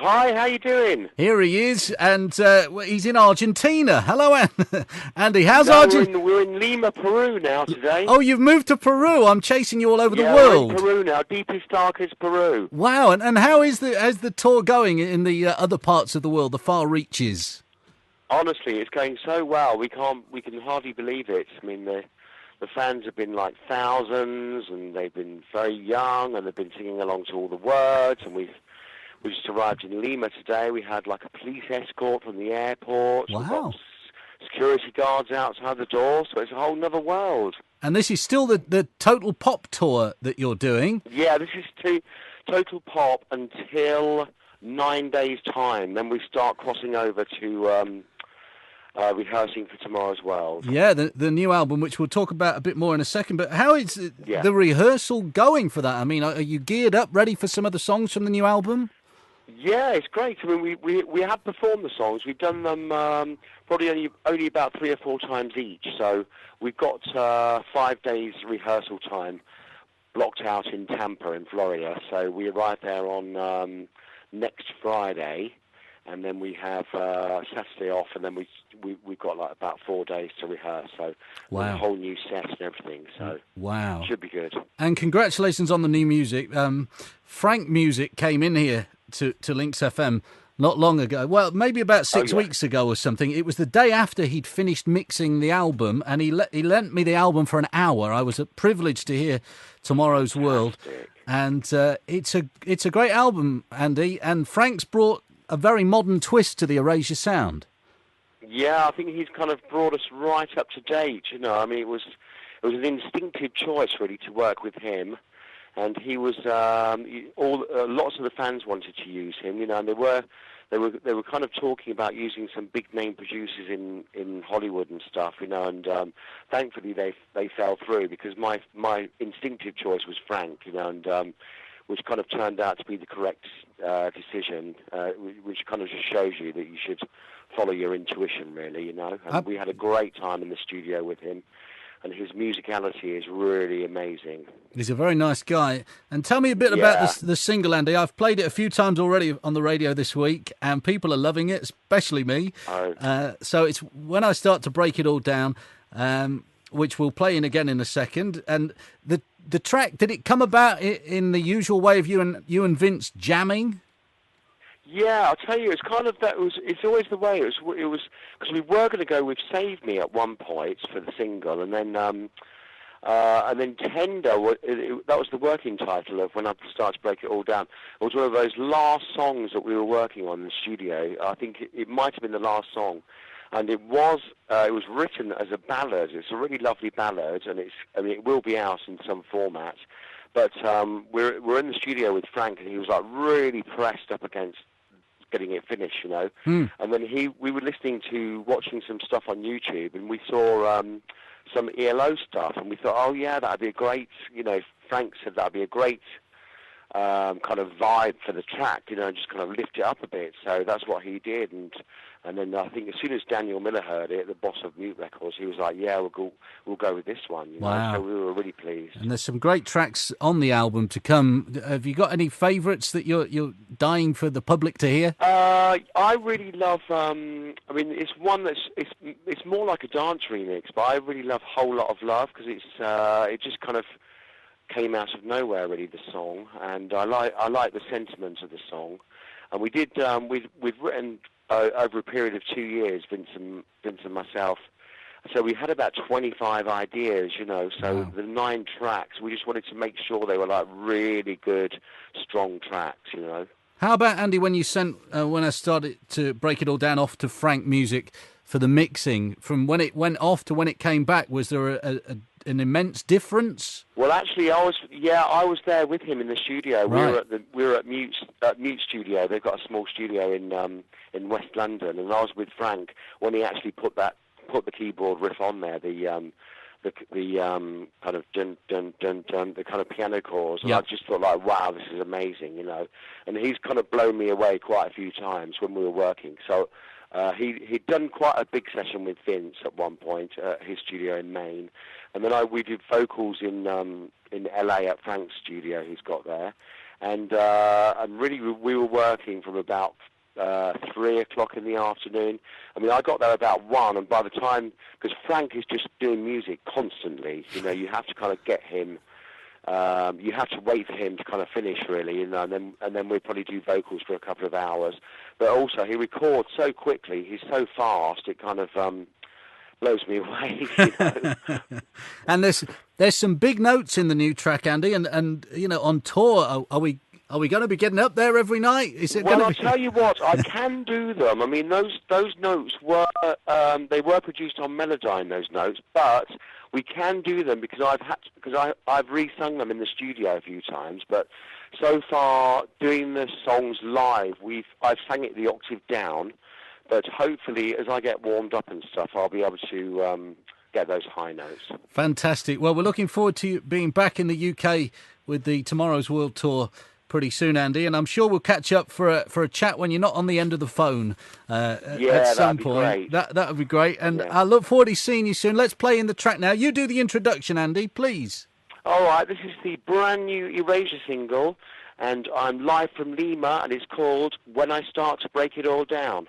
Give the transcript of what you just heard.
Hi, how you doing? Here he is, and he's in Argentina. Hello, Andy. How's No, Argentina? we're in Lima, Peru now today. Oh, you've moved to Peru. I'm chasing you all over the Yeah, we're in world. Peru now, deepest, darkest Peru. Wow, and how is the tour going in the other parts of the world, the far reaches? Honestly, it's going so well. We can hardly believe it. I mean, the fans have been like thousands, and they've been very young, and they've been singing along to all the words. And we just arrived in Lima today. We had like a police escort from the airport. We've got Wow. security guards outside the door, so it's a whole other world. And this is still the Total Pop tour that you're doing. Yeah, this is Total Pop until 9 days' time. Then we start crossing over to rehearsing for Tomorrow's World. Yeah, the new album, which we'll talk about a bit more in a second. But how is Yeah. the rehearsal going for that? I mean, are you geared up, ready for some of the songs from the new album? Yeah, it's great. I mean, we have performed the songs. We've done them probably only about 3 or 4 times each. So we've got 5 days rehearsal time blocked out in Tampa in Florida. So we arrive there on next Friday, and then we have Saturday off, and then we've got like about 4 days to rehearse. So Wow. a whole new set and everything. So Wow. should be good. And congratulations on the new music. Frank Music came in here to Links FM not long ago. Well, maybe about 6 yeah. weeks ago or something. It was the day after he'd finished mixing the album, and he lent me the album for an hour. I was privileged to hear Tomorrow's World, and it's a great album, Andy. And Frank's brought a very modern twist to the Erasure sound. Yeah, I think he's kind of brought us right up to date. You know, I mean, it was an instinctive choice really to work with him, and he was lots of the fans wanted to use him. You know, and they were kind of talking about using some big name producers in Hollywood and stuff. You know, and thankfully they fell through because my instinctive choice was Frank. You know, and which kind of turned out to be the correct decision, which kind of just shows you that you should follow your intuition, really, you know. And we had a great time in the studio with him, and his musicality is really amazing. He's a very nice guy. And tell me a bit about the single, Andy. I've played it a few times already on the radio this week, and people are loving it, especially me. So it's when I start to break it all down, which we'll play in again in a second. And the track, did it come about in the usual way of you and Vince jamming? Yeah, I'll tell you, it's kind of that. It's always the way. It was because we were going to go with "Save Me" at one point for the single, and then "Tender." That was the working title of when I started to break it all down. It was one of those last songs that we were working on in the studio. I think it might have been the last song, and it was written as a ballad. It's a really lovely ballad, and it will be out in some format. But we're in the studio with Frank, and he was like really pressed up against getting it finished, you know. And then we were watching some stuff on YouTube, and we saw some ELO stuff, and we thought, oh yeah, that'd be a great, you know. Frank said that'd be a great kind of vibe for the track, you know, and just kind of lift it up a bit. So that's what he did, and then I think as soon as Daniel Miller heard it, the boss of Mute Records, he was like, yeah, we'll go with this one. You know? So we were really pleased. And there's some great tracks on the album to come. Have you got any favourites that you're dying for the public to hear? I really love. I mean, it's one it's more like a dance remix, but I really love "Whole Lot of Love" because it just kind of came out of nowhere, really, the song, and I like the sentiment of the song. And we did we've written over a period of 2 years, Vince and myself. So we had about 25 ideas, you know. So the 9 tracks, we just wanted to make sure they were like really good, strong tracks, you know. How about, Andy, when you sent when I started to break it all down off to Frank Music for the mixing, from when it went off to when it came back, was there an immense difference? Well, actually, I was there with him in the studio. Right. We were at Mute Studio. They've got a small studio in West London, and I was with Frank when he actually put the keyboard riff on there, the kind of dun dun dun dun, the kind of piano chords. And I just thought, like, wow, this is amazing, you know. And he's kind of blown me away quite a few times when we were working. So he'd done quite a big session with Vince at one point at his studio in Maine, and then we did vocals in LA at Frank's studio he's got there. and really we were working from about 3 o'clock in the afternoon. I mean, I got there about 1, and by the time, because Frank is just doing music constantly, you know, you have to kind of get him, you have to wait for him to kind of finish, really, you know, and then we'd probably do vocals for a couple of hours. But also, he records so quickly, he's so fast, it kind of blows me away, you know. And there's some big notes in the new track, Andy, and you know, on tour, are we going to be getting up there every night? Is it? Well, I'll tell you what, I can do them. I mean, those notes were they were produced on Melodyne, those notes, but we can do them because I've re-sung them in the studio a few times. But so far, doing the songs live, I've sang it the octave down. But hopefully, as I get warmed up and stuff, I'll be able to get those high notes. Fantastic. Well, we're looking forward to you being back in the UK with the Tomorrow's World Tour pretty soon, Andy, and I'm sure we'll catch up for a chat when you're not on the end of the phone at some point. That would be great, and I look forward to seeing you soon. Let's play in the track now. You do the introduction, Andy, please. All right, this is the brand new Erasure single, and I'm live from Lima, and it's called When I Start to Break It All Down.